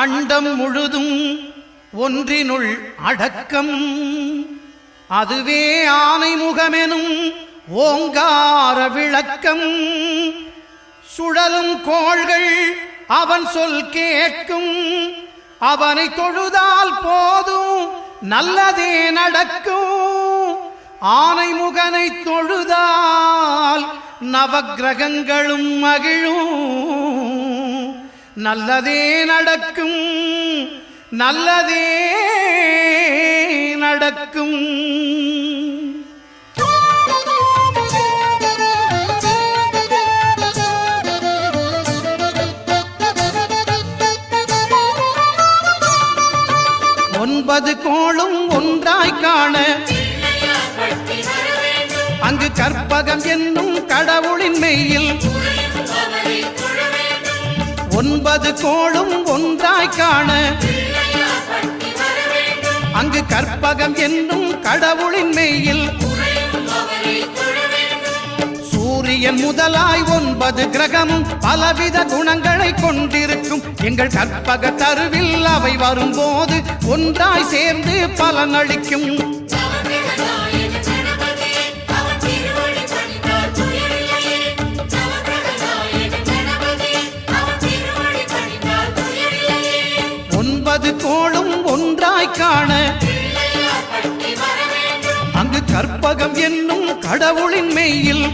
அண்டம் முழுதும் ஒன்றினுள் அடக்கம். அதுவே ஆனை முகமெனும் ஓங்கார விளக்கம். சுழலும் கோள்கள் அவன் சொல் கேட்கும். அவனை தொழுதால் போதும் நல்லதே நடக்கும். ஆனை முகனை தொழுதால் நவக்கிரகங்களும் மகிழும். நல்லதே நடக்கும், நல்லதே நடக்கும். ஒன்பது கோளும் ஒன்றாய் காண அங்கு கற்பகம் என்னும் கடவுளின் மெய்யில். ஒன்பது கோளும் ஒன்றாய் காண அங்கு கற்பகம் என்னும் கடவுளின் மெய்யில். சூரியன் முதலாய் 9 கிரகமும் பலவித குணங்களை கொண்டிருக்கும். எங்கள் கற்பக தருவில் அவை வரும்போது ஒன்றாய் சேர்ந்து பலனளிக்கும். ஒன்பது கோளும் ஒன்றாய் காண அங்கு கற்பகம் என்னும் கடவுளின் மெய்யில்.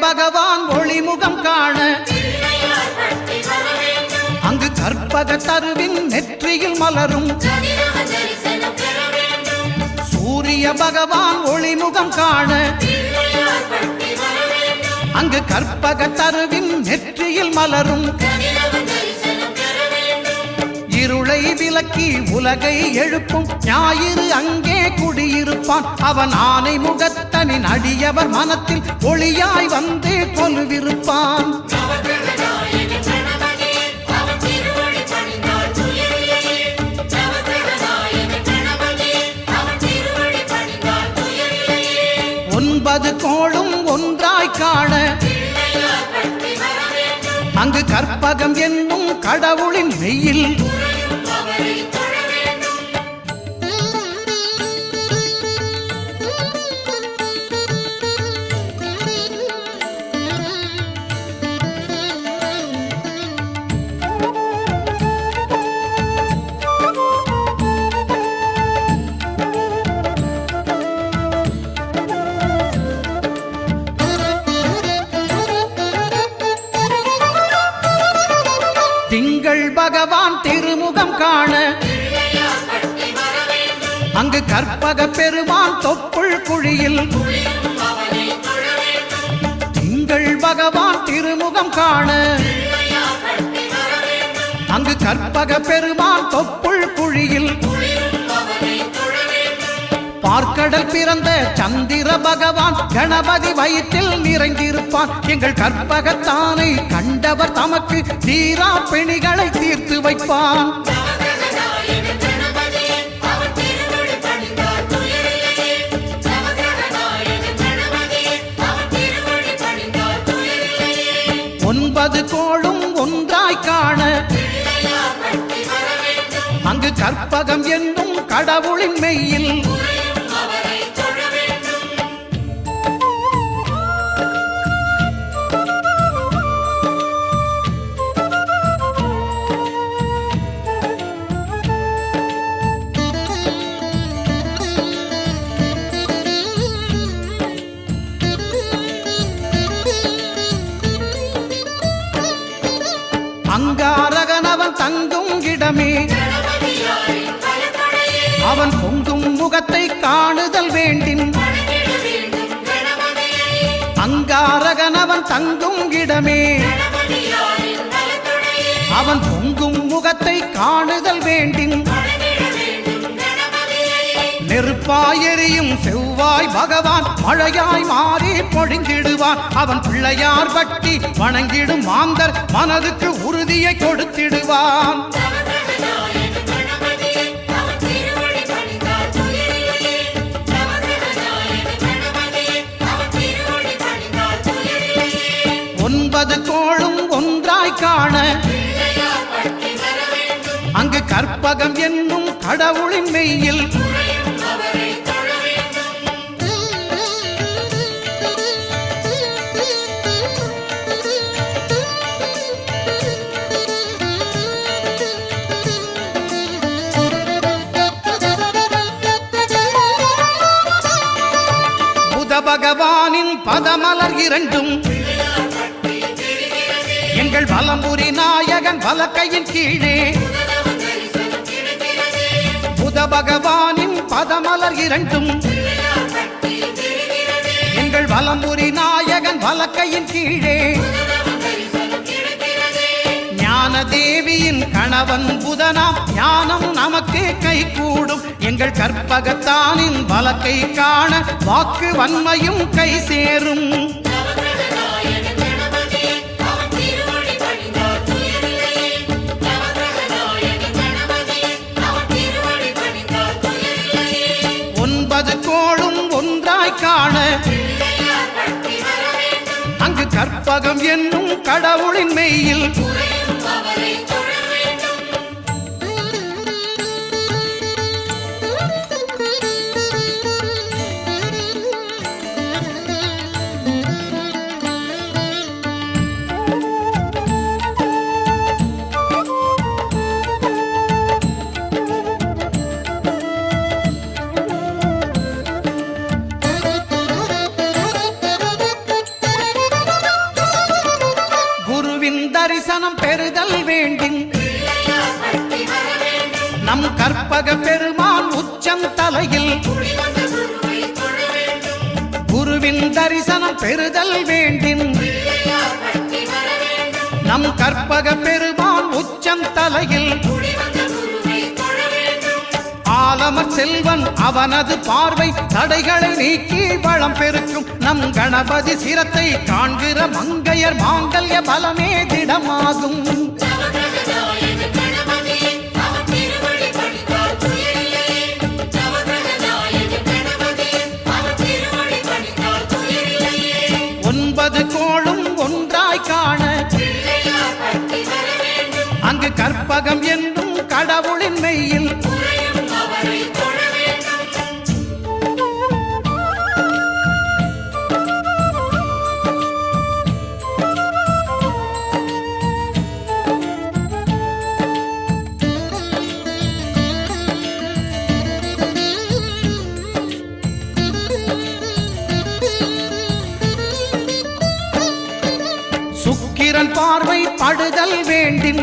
பகவான் ஒளிமுகம் காண அங்கு கற்பக தருவின் நெற்றியில் மலரும். சூரிய பகவான் ஒளிமுகம் காண அங்கு கற்பக தருவின் நெற்றியில் மலரும். இருளை விலக்கி உலகை எழுப்பும் ஞாயிறு அங்கே குடியிருப்பான். அவன் ஆனை முகத்தனின் அடியவர் மனத்தில் ஒளியாய் வந்து கொலுவிருப்பான். ஒன்பது கோளும் ஒன்றாய் காண அங்கு கற்பகம் என்னும் கடவுளின் மெய்யில். திங்கள் பகவான் திருமுகம் காண அங்கு கற்பக பெருமான் தொப்புள் குழியில். திங்கள் பகவான் திருமுகம் காண அங்கு கற்பக பெருமான் தொப்புள் குழியில். பார்க்கடல் பிறந்த சந்திர பகவான் கணபதி வயிற்றில் நிறைந்திருப்பான். எங்கள் கற்பகத்தானை கண்டவர் தமக்கு தீரா பிணிகளை தீர்த்து வைப்பான். ஒன்பது கோளும் ஒன்றாய் காண அங்கு கற்பகம் என்னும் கடவுளின் மெய்யில். அங்காரகனவன் தங்கும் இடமே அவன் பொங்கும் முகத்தை காணுதல் வேண்டின். அங்காரகனவன் தங்கும் இடமே அவன் பொங்கும் முகத்தை காணுதல் வேண்டின். நெருப்பாய் எரியும் செவ்வாய் பகவான் மழையாய் மாறி பொழிந்திடுவான். அவன் பிள்ளையார் பட்டி வணங்கிடும் மாந்தர் மனதுக்கு உறுதியை கொடுத்திடுவான். ஒன்பது கோளும் ஒன்றாய் காண அங்கு கற்பகம் என்னும் கடவுளின் மெய்யில் புத பகவானின் பதமலர் இரண்டும் எங்கள் வலம்புரி நாயகன் வலக்கையின் கீழே. புத பகவானின் பதமலர் இரண்டும் எங்கள் வலம்புரி நாயகன் வலக்கையின் கீழே. ஞான தேவியின் கணவன் புதனாம் ஞானம் நமக்கு கை கூடும். எங்கள் கற்பகத்தானின் வலக்கை காண வாக்கு வன்மையும் கை சேரும். ஒன்பது கோளும் ஒன்றாய் காண அங்கு கற்பகம் என்னும் கடவுளின் மெய்யில் தரிசனம் பெறுதல் வேண்டின் நம் கற்பக பெருமான் உச்சம் தலையில். குருவின் தரிசனம் பெறுதல் வேண்டின் நம் கற்பக பெருமான் உச்சம் தலையில். ஆலமர் செல்வன் அவனது பார்வை தடைகளை நீக்கி வளம் பெருக்கும். நம் கணபதி சிரத்தை காண்கிற மங்கையர் மாங்கல்ய பலமே திடமாகும். ஒன்பது கோளும் ஒன்றாய் காண அங்கு கற்பகம் என்னும் கடவுளின் மெய்யில் சுக்கிரன் பார்வை படுதல் வேண்டின்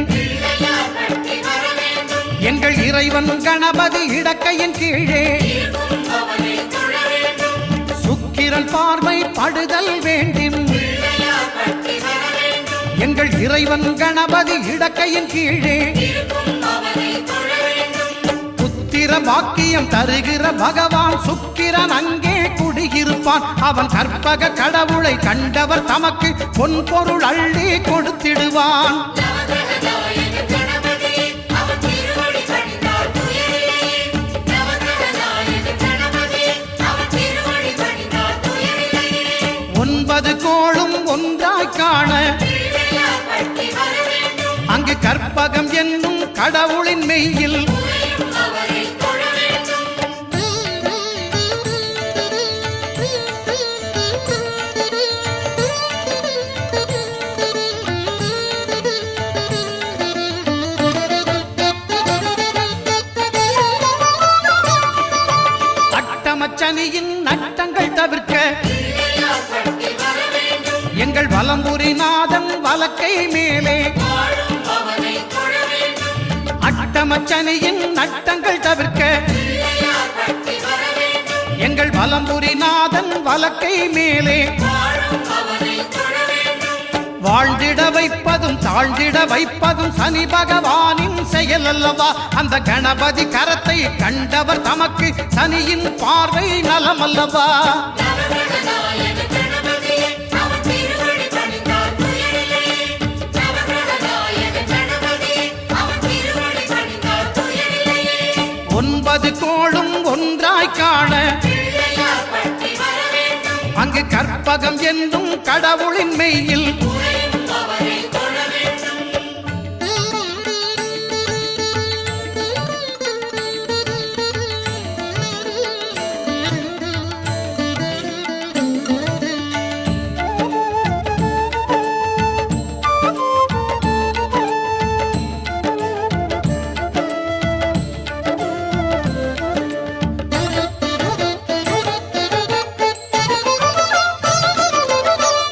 எங்கள் இறைவன் கணபதி இடக்கையின் கீழே. சுக்கிரன் பார்வை படுதல் வேண்டின் எங்கள் இறைவன் கணபதி இடக்கையின் கீழே. புத்திர பாக்கியம் தருகிற பகவான் சுக்கிரன் அங்கே குடியிருப்பான். அவன் கற்பக கடவுளை கண்டவர் தமக்கு பொன் பொருள் அள்ளி கொடுத்திடுவான். ஒன்பது கோளும் ஒன்றாய் காண அங்கு கற்பகம் என்னும் கடவுளின் மெய்யில் அட்டமச்சனியின் நட்டங்கள் தவிர்க்க எங்கள் வலம்புரி நாதன் வலக்கை மேலே. அட்டமச்சனியின் நட்டங்கள் தவிர்க்க எங்கள் வலம்புரி நாதன் வலக்கை மேலே. வாழ்ந்திட வைப்பதும் தாழ்ந்திட வைப்பதும் சனி பகவானின் செயல் அல்லவா? அந்த கணபதி கரத்தை கண்டவர் தமக்கு சனியின் பார்வை நலமல்லவா? ஒன்பது கோளும் ஒன்றாய் காண அங்கு கற்பகம் என்னும் கடவுளின் மெய்யில்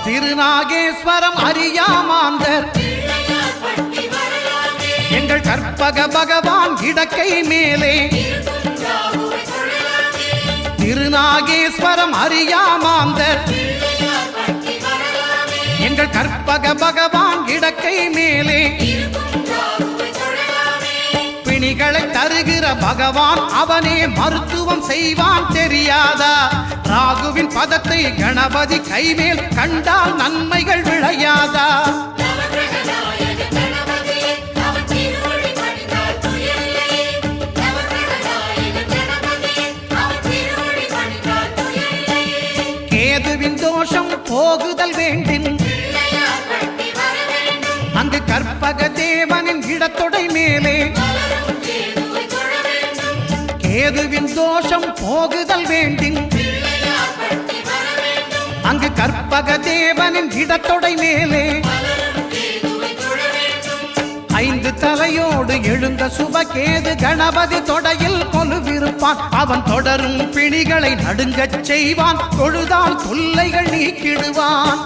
திருநாகேஸ்வரம் அறியாமாந்தர் எங்கள் கற்பக பகவான் இடக்கை மேலே திருநாகேஸ்வரம் அறியாமாந்தர் எங்கள் கற்பக பகவான் இடக்கை மேலே பிணிகளை தருகிற பகவான் அவனே மருத்துவம் செய்வான் தெரியாதா? ராகுவின் பதத்தை கணபதி கைமேல் கண்டால் நன்மைகள் விளையாதா? கேதுவின் தோஷம் போகுதல் வேண்டின் அங்கு கற்பக தேவனின் இடத்தொடை மேலே கேதுவின் தோஷம் போகுதல் வேண்டின் அங்கு கற்பக தேவனின் இடத்தொடை மேலே ஐந்து தலையோடு எழுந்த சுபகேது கணபதி தொடையில் கொலுவிருப்பான். அவன் தொடரும் பிணிகளை நடுங்கச் செய்வான். தொழுதால் தொல்லைகள் நீக்கிடுவான்.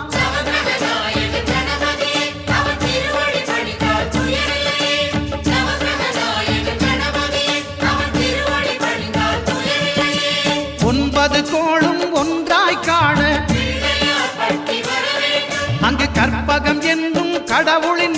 ஒன்பது கோளும் ஒன்றாய் காண அங்கு கற்பகம் என்னும் கடவுளின்